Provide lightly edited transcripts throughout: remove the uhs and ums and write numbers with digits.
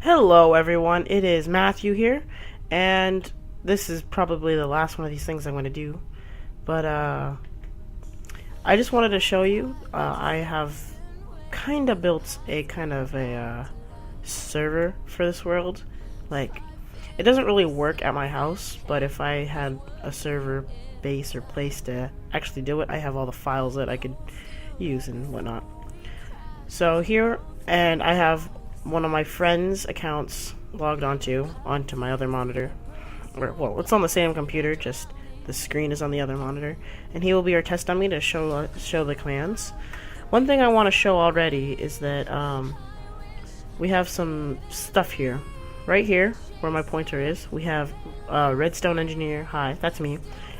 Hello, everyone. It is Matthew here, and this is probably the last one of these things I'm going to do. But I just wanted to show you. I have kind of built a server for this world. Like, it doesn't really work at my house, but if I had a server base or place to actually do it, I have all the files that I could use and whatnot. So here, and I have one of my friends' accounts logged onto my other monitor. Well, it's on the same computer, just the screen is on the other monitor, and he will be our test dummy to show the commands. One thing I want to show already is that we have some stuff here. Right here, where my pointer is, we have Redstone Engineer, hi, that's me,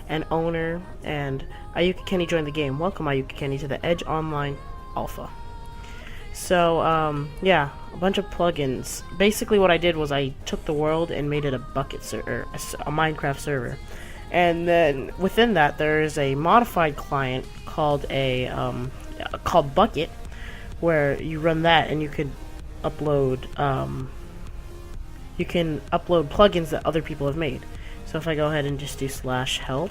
and Owner, and Ayuka Kenny joined the game. Welcome, Ayuka Kenny, to the Edge Online Alpha. So, yeah, a bunch of plugins. Basically what I did was I took the world and made it a bucket server, a Minecraft server. And then within that there is a modified client called called Bucket, where you run that and you can upload plugins that other people have made. So if I go ahead and just do /help,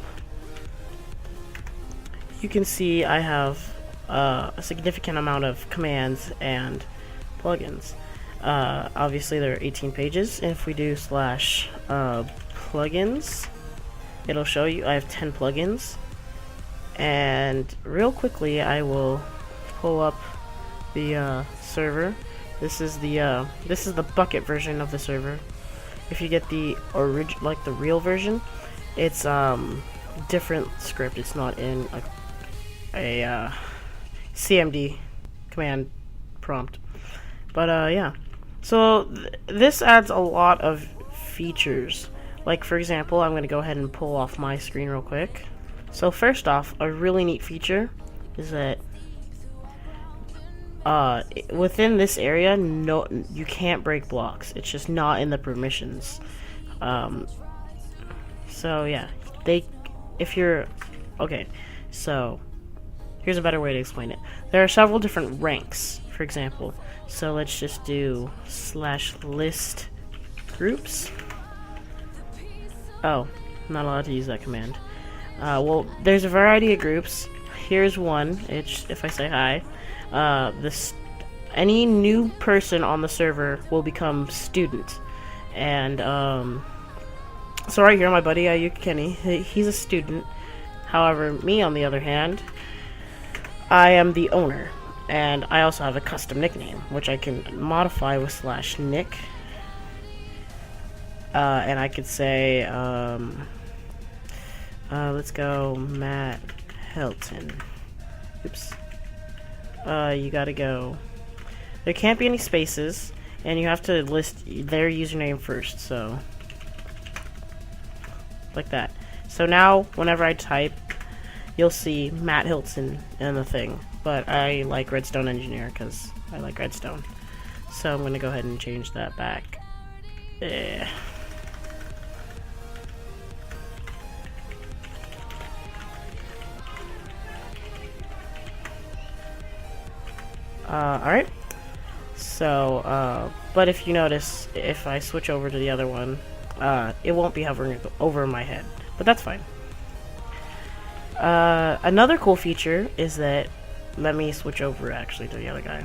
you can see I have a significant amount of commands and plugins. Obviously there are 18 pages, and if we do /plugins, it'll show you I have 10 plugins. And real quickly I will pull up the server. This is the bucket version of the server. If you get the the real version, it's different script. It's not in a CMD command prompt. But yeah, so this adds a lot of features. Like, for example, I'm going to go ahead and pull off my screen real quick. So first off, a really neat feature is that within this area, you can't break blocks. It's just not in the permissions. So yeah, so here's a better way to explain it. There are several different ranks, for example. So let's just do /list groups. Oh, not allowed to use that command. Well, there's a variety of groups. Here's one. If I say hi, any new person on the server will become student. And so right here, my buddy Ayuka Kenny, he's a student. However, me on the other hand, I am the owner, and I also have a custom nickname, which I can modify with /nick. And I could say, let's go Matt Hilton. Oops. You gotta go. There can't be any spaces, and you have to list their username first, so like that. So now, whenever I type, you'll see Matt Hilton in the thing, but I like Redstone Engineer because I like Redstone. So I'm gonna go ahead and change that back. Alright. So, but if you notice, if I switch over to the other one, it won't be hovering over my head, but that's fine. Another cool feature is that, let me switch over actually to the other guy.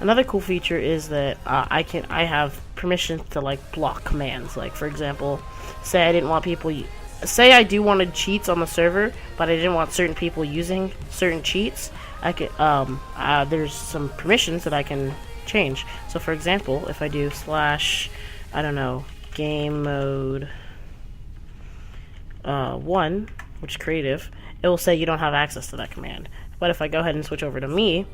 Another cool feature is that I have permission to like block commands. Like, for example, say I do wanted cheats on the server, but I didn't want certain people using certain cheats. I could there's some permissions that I can change. So for example, if I do game mode 1, which is creative, it will say you don't have access to that command. But if I go ahead and switch over to me,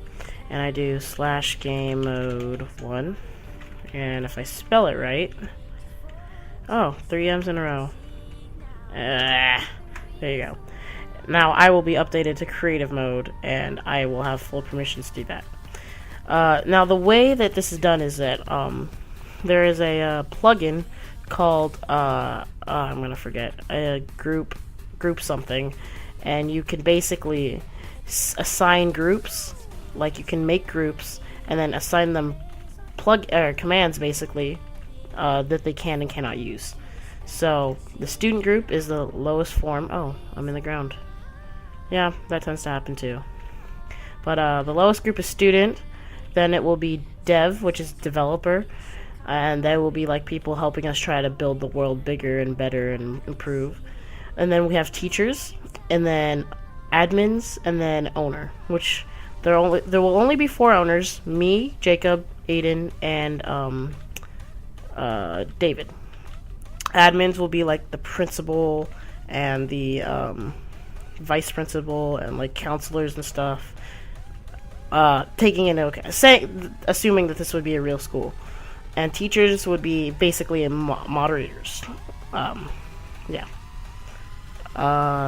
and I do /game mode 1, and if I spell it right, oh, 3 M's in a row. There you go. Now I will be updated to creative mode, and I will have full permissions to do that. Now the way that this is done is that there is a plugin called I'm gonna forget, a group something, and you can basically assign groups. Like, you can make groups and then assign them commands basically that they can and cannot use. So the student group is the lowest form. Oh, I'm in the ground. Yeah, that tends to happen too. But the lowest group is student. Then it will be dev, which is developer, and they will be like people helping us try to build the world bigger and better and improve. And then we have teachers, and then admins, and then owner, which there will only be 4 owners: me, Jacob, Aiden, and David. Admins will be like the principal and the vice principal and like counselors and stuff. Assuming that this would be a real school, and teachers would be basically moderators. Yeah.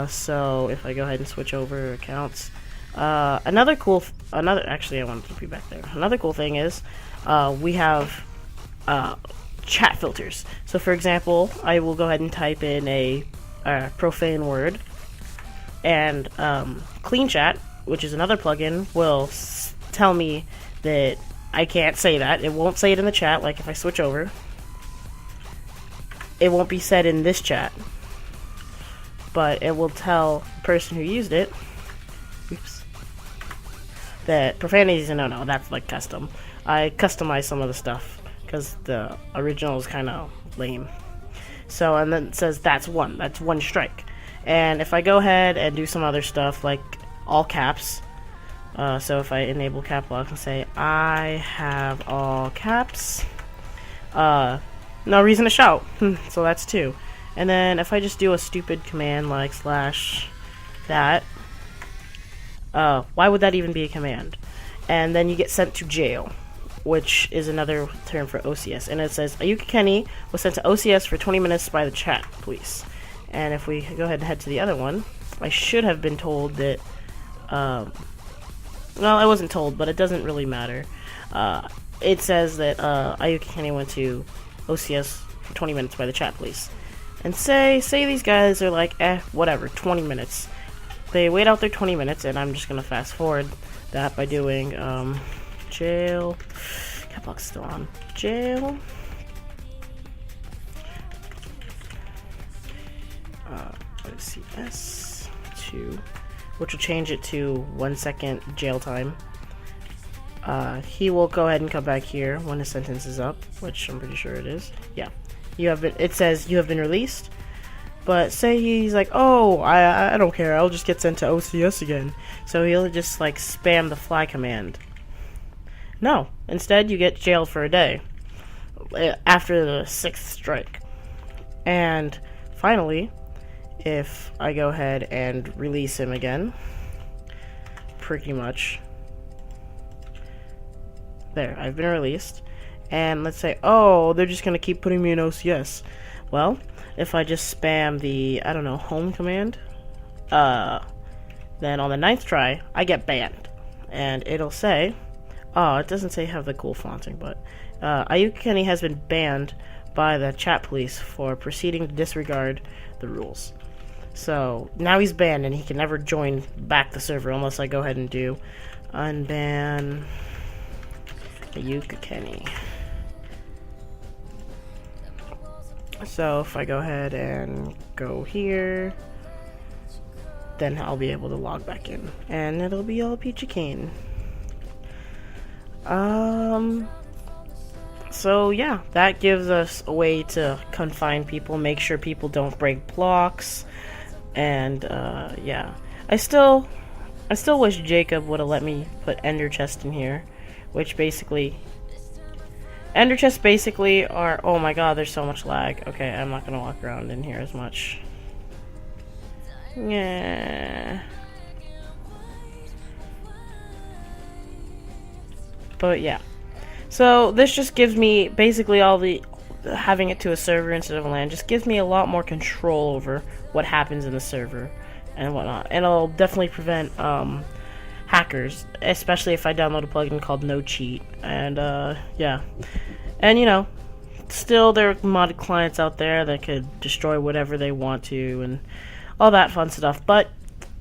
So if I go ahead and switch over accounts, actually I wanted to be back there. Another cool thing is, we have chat filters. So for example, I will go ahead and type in a profane word, and Clean Chat, which is another plugin, will tell me that I can't say that. It won't say it in the chat. Like if I switch over, it won't be said in this chat, but it will tell the person who used it, oops, that profanity is a no-no. That's like custom. I customized some of the stuff because the original is kind of lame. So, and then it says that's one strike. And if I go ahead and do some other stuff like all caps, so if I enable cap lock and say I have all caps, no reason to shout. So that's 2. And then if I just do a stupid command like /that, why would that even be a command? And then you get sent to jail, which is another term for OCS. And it says Ayuka Kenny was sent to OCS for 20 minutes by the chat police. And if we go ahead and head to the other one, I should have been told that, well, I wasn't told, but it doesn't really matter. It says that Ayuka Kenny went to OCS for 20 minutes by the chat police. And say these guys are like, whatever, 20 minutes. They wait out their 20 minutes, and I'm just going to fast forward that by doing, jail, cap lock's still on, jail, OCS2, which will change it to 1 second jail time. He will go ahead and come back here when his sentence is up, which I'm pretty sure it is. Yeah. It says you have been released, but say he's like, oh, I don't care, I'll just get sent to OCS again. So he'll just like spam the fly command. No, instead you get jailed for a day after the 6th strike. And finally, if I go ahead and release him again, pretty much, there, I've been released. And let's say, oh, they're just gonna keep putting me in OCS. Well, if I just spam the, I don't know, home command, then on the 9th try, I get banned. And it'll say, oh, it doesn't say have the cool fonting, but Ayuka Kenny has been banned by the chat police for proceeding to disregard the rules. So now he's banned and he can never join back the server unless I go ahead and do unban Ayuka Kenny. So if I go ahead and go here, then I'll be able to log back in, and it'll be all peachy keen. So yeah, that gives us a way to confine people, make sure people don't break blocks, and yeah. I still wish Jacob would have let me put Ender Chest in here, which basically, Ender chests basically are, oh my god, there's so much lag. Okay, I'm not gonna walk around in here as much. Yeah. But yeah. So this just gives me basically having it to a server instead of a LAN just gives me a lot more control over what happens in the server and whatnot. And it'll definitely prevent hackers, especially if I download a plugin called No Cheat. And yeah. And you know, still there are modded clients out there that could destroy whatever they want to and all that fun stuff. But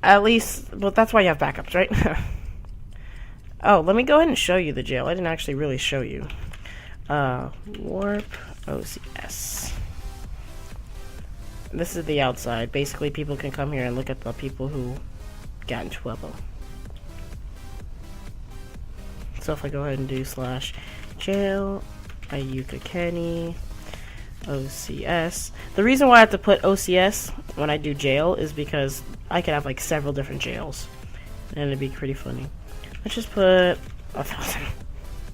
at least, well, that's why you have backups, right? Oh, let me go ahead and show you the jail. I didn't actually really show you. Warp OCS. This is the outside. Basically, people can come here and look at the people who got in trouble. So if I go ahead and do /jail, Ayuka Kenny, OCS. The reason why I have to put OCS when I do jail is because I could have like several different jails, and it'd be pretty funny. Let's just put 1,000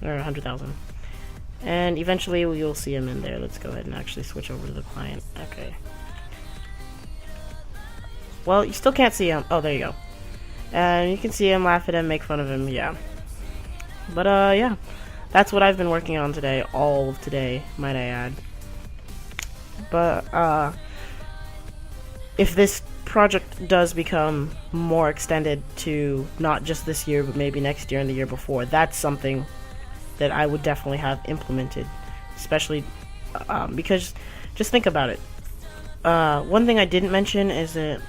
or 100,000, and eventually you'll see him in there. Let's go ahead and actually switch over to the client. Okay. Well, you still can't see him. Oh, there you go. And you can see him, laugh at him, make fun of him. Yeah. But yeah, that's what I've been working on today. All of today, might I add. But if this project does become more extended to not just this year, but maybe next year and the year before, that's something that I would definitely have implemented, especially because just think about it. One thing I didn't mention is that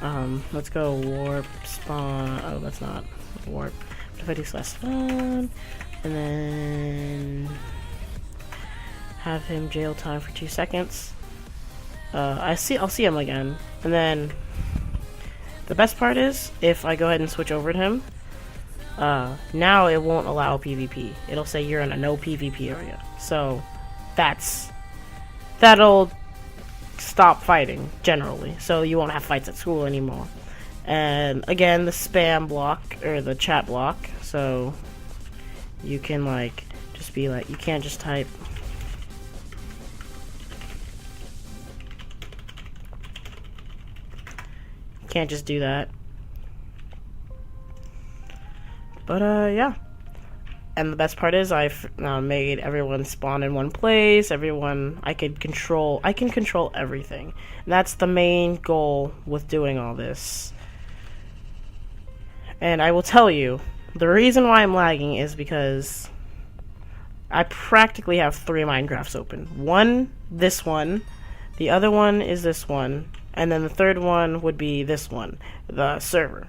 let's go warp spawn. Oh, that's not warp. What if I do /spawn and then have him jail time for 2 seconds? I'll see him again, and then the best part is if I go ahead and switch over to him, now it won't allow PvP. It'll say you're in a no PvP area. So that'll stop fighting generally. So you won't have fights at school anymore. And again, the spam block or the chat block. So you can like just be like, you can't just type. Can't just do that. But yeah, and the best part is I've made everyone spawn in one place. Everyone I can control everything, and that's the main goal with doing all this. And I will tell you, the reason why I'm lagging is because I practically have 3 Minecrafts open. One, this one, the other one is this one, and then the third one would be this one, the server.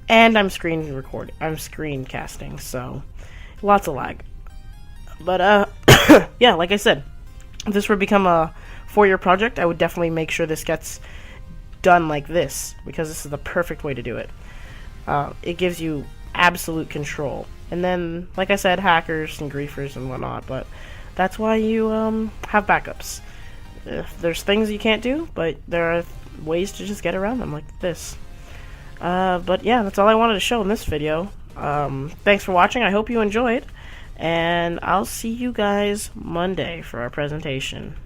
And I'm screencasting, so lots of lag. But yeah, like I said, if this were to become a 4-year project, I would definitely make sure this gets done like this, because this is the perfect way to do it. It gives you absolute control. And then, like I said, hackers and griefers and whatnot, but that's why you have backups. There's things you can't do, but there are ways to just get around them like this. But yeah, that's all I wanted to show in this video. Thanks for watching. I hope you enjoyed, and I'll see you guys Monday for our presentation.